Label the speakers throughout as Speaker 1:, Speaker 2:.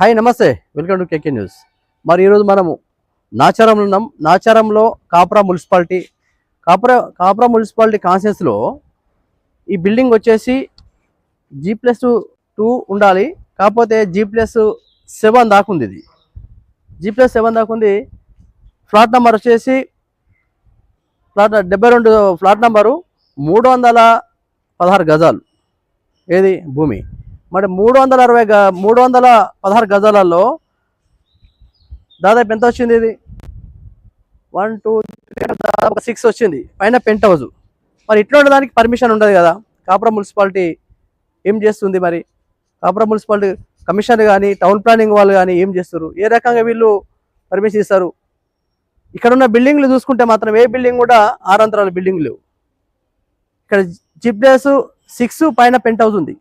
Speaker 1: Hi నమస్తే, welcome to KK news. మరి ఈరోజు మనము నాచారంలో ఉన్నాం. నాచారంలో కాపురా మున్సిపాలిటీ కాన్సెన్స్లో ఈ బిల్డింగ్ వచ్చేసి G+2 ఉండాలి. కాకపోతే G+7 దాకుంది. ఇది G+7 దాకుంది. ఫ్లాట్ నెంబర్ వచ్చేసి 72 ఫ్లాట్ నెంబరు 316 గజాలు ఏది భూమి. మరి 316 గజాలలో దాదాపు ఎంత వచ్చింది? ఇది 1 2 3 6 వచ్చింది. పైన పెంట్ హౌస్. మరి ఇట్లాంటి దానికి పర్మిషన్ ఉండదు కదా. కాపురం మున్సిపాలిటీ ఏం చేస్తుంది? మరి కాపురం మున్సిపాలిటీ కమిషనర్ కానీ టౌన్ ప్లానింగ్ వాళ్ళు కానీ ఏం చేస్తారు? ఏ రకంగా వీళ్ళు పర్మిషన్ ఇస్తారు? ఇక్కడ ఉన్న బిల్డింగ్లు చూసుకుంటే మాత్రం ఏ బిల్డింగ్ కూడా 6 అంతరాల బిల్డింగ్ లేవు. ఇక్కడ G+6 పైన పెంట్ హౌస్ ఉంది.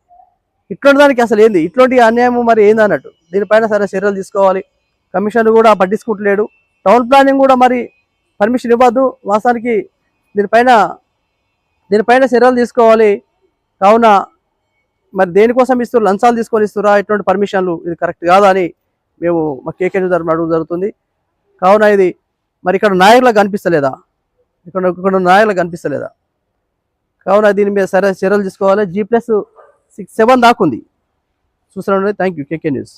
Speaker 1: ఇట్లాంటి దానికి అసలు ఏంది? ఇట్లాంటి అన్యాయం మరి ఏంది అన్నట్టు. దీనిపైన సరే చర్యలు తీసుకోవాలి. కమిషనర్ కూడా పట్టించుకుంటలేడు. టౌన్ ప్లానింగ్ కూడా మరి పర్మిషన్ ఇవ్వద్దు. వాస్తవానికి దీనిపైన చర్యలు తీసుకోవాలి. కావున మరి దేనికోసం ఇస్తారు? లంచాలు తీసుకొని ఇస్తారా ఇటువంటి పర్మిషన్లు? ఇది కరెక్ట్ కాదా అని మేము మా కేకే న్యూస్ తరపున అడుగు జరుగుతుంది. కావున ఇది మరి ఇక్కడ నాయకులకు కనిపిస్తలేదా? ఇక్కడ నాయకులకు కనిపిస్తలేదా? కావున దీని మీద సరే చర్యలు తీసుకోవాలి. G+7 దాకుంది. చూస్తున్నాండి. Thank you. KK news.